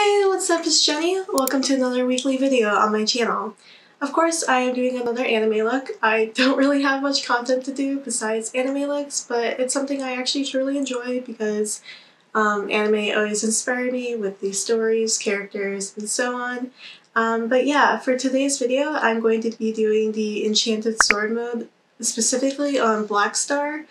Hey, what's up? It's Jenny. Welcome to another weekly video on my channel. Of course, I am doing another anime look. I don't really have much content to do besides anime looks, but it's something I actually truly enjoy because anime always inspired me with these stories, characters, and so on. But yeah, for today's video, I'm going to be doing the Enchanted Sword mode, specifically on Black Star.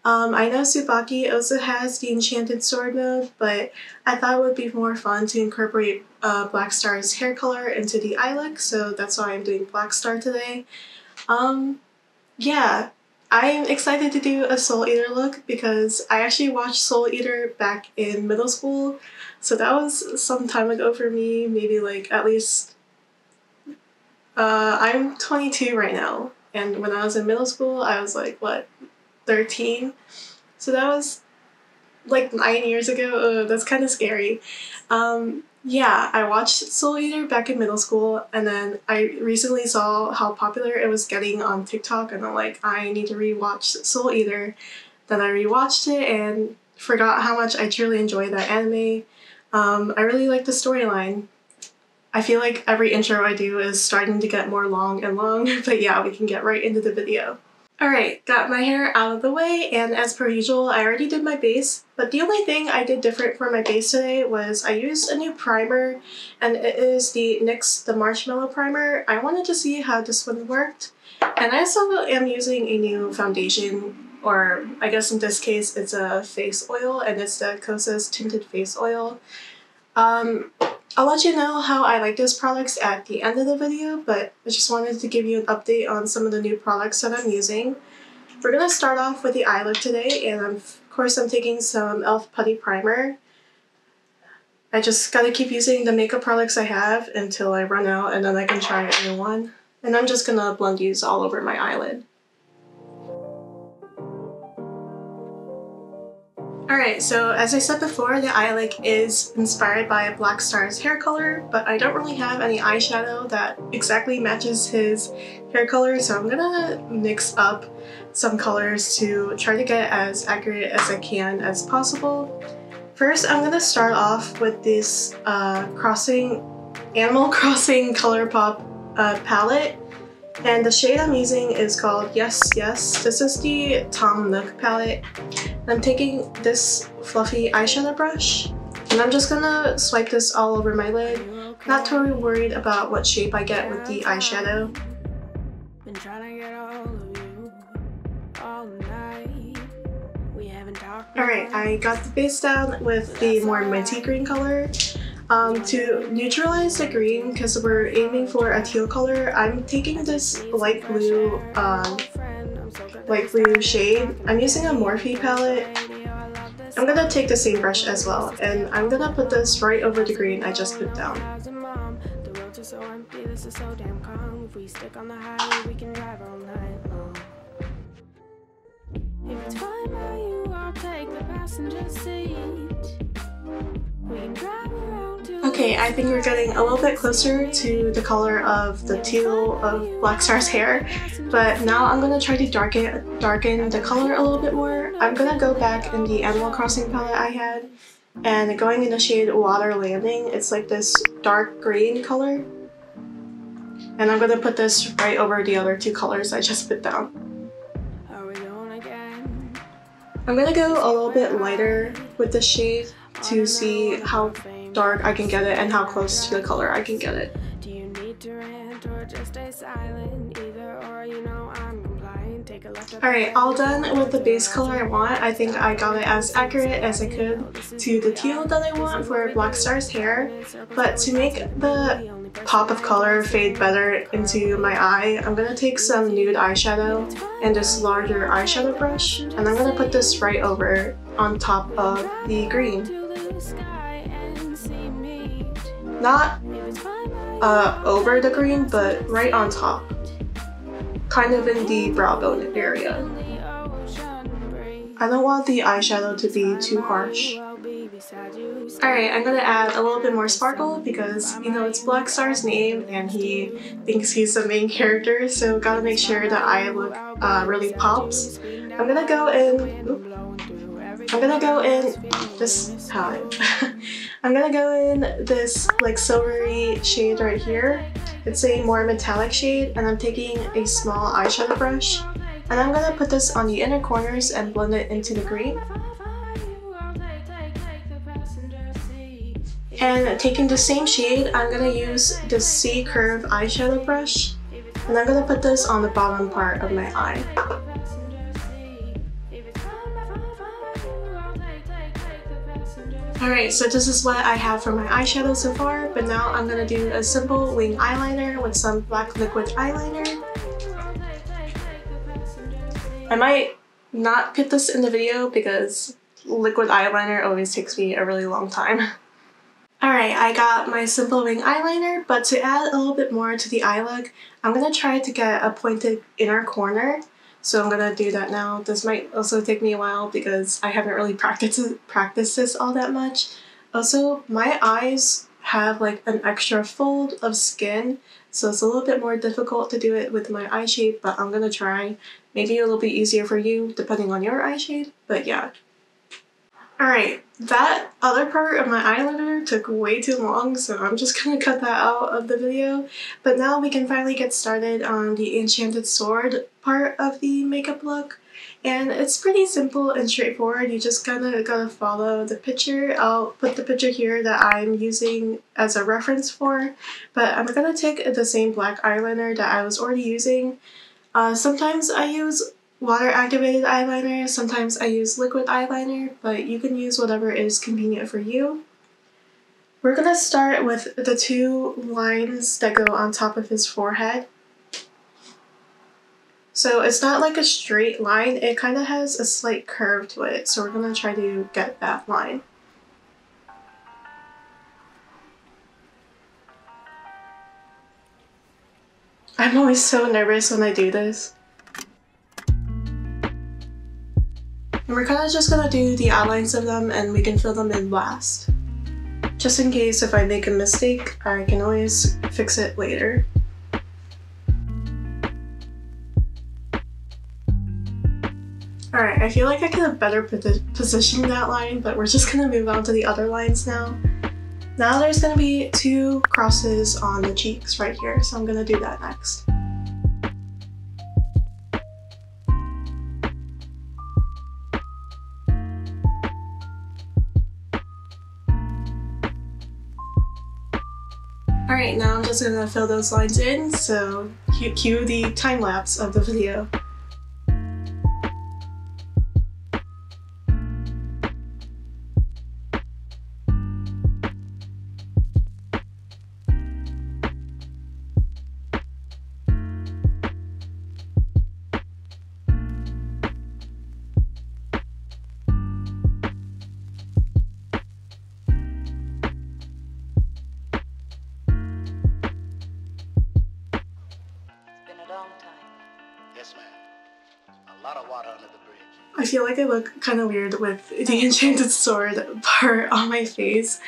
I know Tsubaki also has the Enchanted Sword mode, but I thought it would be more fun to incorporate Black Star's hair color into the eye look, so that's why I'm doing Black Star today. Yeah, I'm excited to do a Soul Eater look because I actually watched Soul Eater back in middle school, so that was some time ago for me, maybe like at least... I'm 22 right now, and when I was in middle school, I was like, what, 13? So that was like 9 years ago. That's kind of scary. Yeah, I watched Soul Eater back in middle school, and then I recently saw how popular it was getting on TikTok, and I'm like, I need to rewatch Soul Eater. Then I rewatched it and forgot how much I truly enjoyed that anime. I really like the storyline. I feel like every intro I do is starting to get more long and long, but yeah, we can get right into the video. Alright, got my hair out of the way, and as per usual, I already did my base, but the only thing I did different for my base today was I used a new primer, and it is the NYX the Marshmallow Primer. I wanted to see how this one worked, and I also am using a new foundation, or I guess in this case it's a face oil, and it's the Kosas Tinted Face Oil. I'll let you know how I like those products at the end of the video, but I just wanted to give you an update on some of the new products that I'm using. We're gonna start off with the eye look today, and of course I'm taking some e.l.f. Putty Primer. I just gotta keep using the makeup products I have until I run out, and then I can try a new one. And I'm just gonna blend these all over my eyelid. Alright, so as I said before, the eye look is inspired by Black Star's hair color, but I don't really have any eyeshadow that exactly matches his hair color, so I'm gonna mix up some colors to try to get as accurate as I can as possible. First, I'm gonna start off with this Animal Crossing ColourPop palette. And the shade I'm using is called Yes Yes. This is the Tom Nook palette. I'm taking this fluffy eyeshadow brush, and I'm just gonna swipe this all over my lid. Not totally worried about what shape I get with the eyeshadow. Alright, I got the base down with the more minty green color. To neutralize the green, because we're aiming for a teal color, I'm taking this light blue shade. I'm using a Morphe palette. I'm gonna take the same brush as well, and I'm gonna put this right over the green I just put down. Okay, I think we're getting a little bit closer to the color of the teal of Black Star's hair, but now I'm gonna try to darken the color a little bit more. I'm gonna go back in the Animal Crossing palette I had, and going in the shade Water Landing. It's like this dark green color, and I'm gonna put this right over the other two colors I just put down. I'm gonna go a little bit lighter with the shade to see how dark I can get it and how close to the color I can get it. Alright, all done with the base color I want. I think I got it as accurate as I could to the teal that I want for Black Star's hair, but to make the pop of color fade better into my eye, I'm gonna take some nude eyeshadow and this larger eyeshadow brush, and I'm gonna put this right over on top of the green. Not over the green, but right on top. Kind of in the brow bone area. I don't want the eyeshadow to be too harsh. Alright, I'm gonna add a little bit more sparkle because, you know, it's Black Star's name and he thinks he's the main character, so gotta make sure the eye look really pops. I'm gonna go in I'm gonna go in this time. I'm gonna go in this like silvery shade right here. It's a more metallic shade, and I'm taking a small eyeshadow brush, and I'm gonna put this on the inner corners and blend it into the green. And taking the same shade, I'm gonna use the C curve eyeshadow brush, and I'm gonna put this on the bottom part of my eye. Alright, so this is what I have for my eyeshadow so far, but now I'm gonna do a simple wing eyeliner with some black liquid eyeliner. I might not put this in the video because liquid eyeliner always takes me a really long time. Alright, I got my simple wing eyeliner, but to add a little bit more to the eye look, I'm gonna try to get a pointed inner corner. So I'm gonna do that now. This might also take me a while because I haven't really practiced this all that much. Also, my eyes have like an extra fold of skin, so it's a little bit more difficult to do it with my eye shape, but I'm gonna try. Maybe it'll be easier for you depending on your eye shade, but yeah. Alright, that other part of my eyeliner took way too long, so I'm just gonna cut that out of the video. But now we can finally get started on the enchanted sword part of the makeup look. And it's pretty simple and straightforward. You just kinda gotta follow the picture. I'll put the picture here that I'm using as a reference for, but I'm gonna take the same black eyeliner that I was already using. Sometimes I use water activated eyeliner, sometimes I use liquid eyeliner, but you can use whatever is convenient for you. We're gonna start with the two lines that go on top of his forehead. So it's not like a straight line, it kind of has a slight curve to it, so we're gonna try to get that line. I'm always so nervous when I do this. And we're kind of just gonna do the outlines of them and we can fill them in last. Just in case if I make a mistake, I can always fix it later. Alright, I feel like I could have better positioned that line, but we're just gonna move on to the other lines now. Now there's gonna be two crosses on the cheeks right here, so I'm gonna do that next. Alright, now I'm just gonna fill those lines in, so cue the time lapse of the video. Yes, ma'am. A lot of water under the bridge. I feel like I look kind of weird with the enchanted sword part on my face.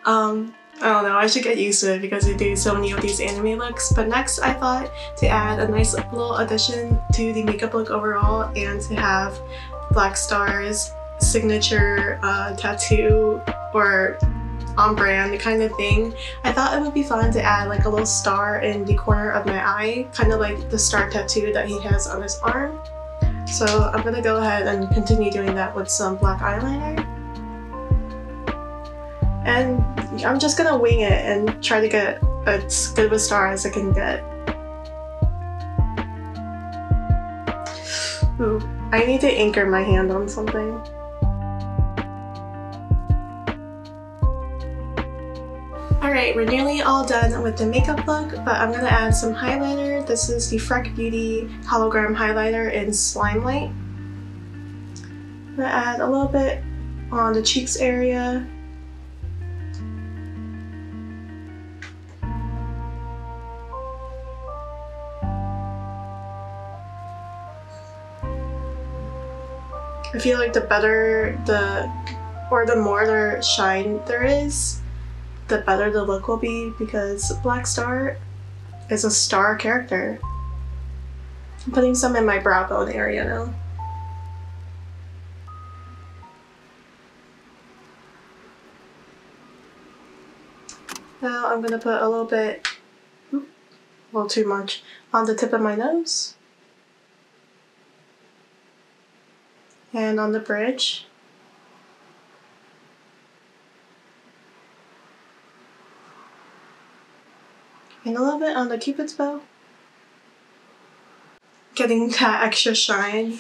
I don't know, I should get used to it because I do so many of these anime looks. But next I thought to add a nice little addition to the makeup look overall and to have Black Star's signature tattoo or on brand kind of thing. I thought it would be fun to add like a little star in the corner of my eye, kind of like the star tattoo that he has on his arm. So I'm gonna go ahead and continue doing that with some black eyeliner. And I'm just gonna wing it and try to get as good of a star as I can get. Ooh, I need to anchor my hand on something. Alright, we're nearly all done with the makeup look, but I'm gonna add some highlighter. This is the Freck Beauty hologram highlighter in Slime Light. I'm gonna add a little bit on the cheeks area. I feel like the better the more the shine there is, the better the look will be, because Black Star is a star character. I'm putting some in my brow bone area now. Now I'm gonna put a little bit, a little too much, on the tip of my nose. And on the bridge. And a little bit on the cupid's bow. Getting that extra shine.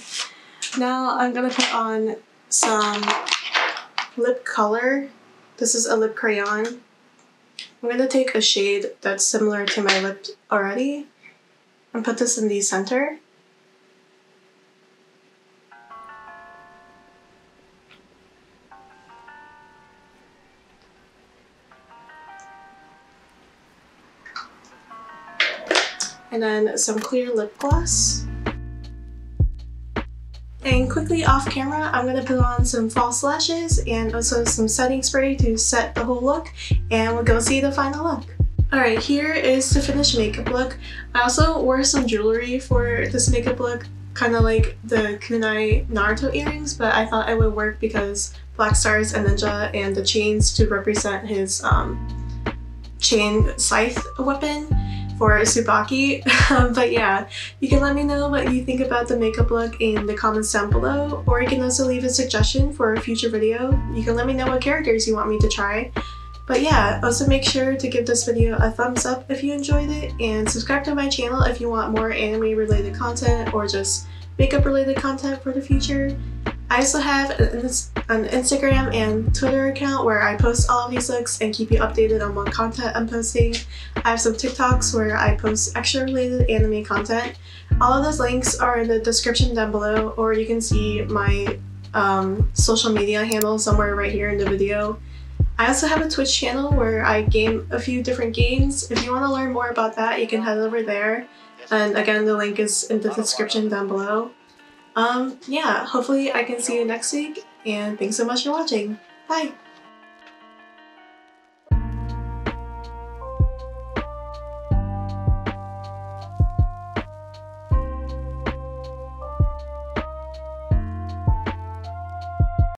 Now I'm gonna put on some lip color. This is a lip crayon. I'm gonna take a shade that's similar to my lips already and put this in the center. And then some clear lip gloss. And quickly off camera, I'm gonna put on some false lashes and also some setting spray to set the whole look, and we'll go see the final look. Alright, here is the finished makeup look. I also wore some jewelry for this makeup look, kind of like the kunai Naruto earrings, but I thought it would work because black stars and ninja and the chains to represent his chain scythe weapon for Tsubaki. But yeah, you can let me know what you think about the makeup look in the comments down below, or you can also leave a suggestion for a future video. You can let me know what characters you want me to try. But yeah, also make sure to give this video a thumbs up if you enjoyed it, and subscribe to my channel if you want more anime related content or just makeup related content for the future. I also have an Instagram and Twitter account where I post all of these looks and keep you updated on what content I'm posting. I have some TikToks where I post extra related anime content. All of those links are in the description down below, or you can see my social media handle somewhere right here in the video. I also have a Twitch channel where I game a few different games. If you want to learn more about that, you can head over there. And again, the link is in the description down below. Yeah, hopefully I can see you next week, and thanks so much for watching. Bye!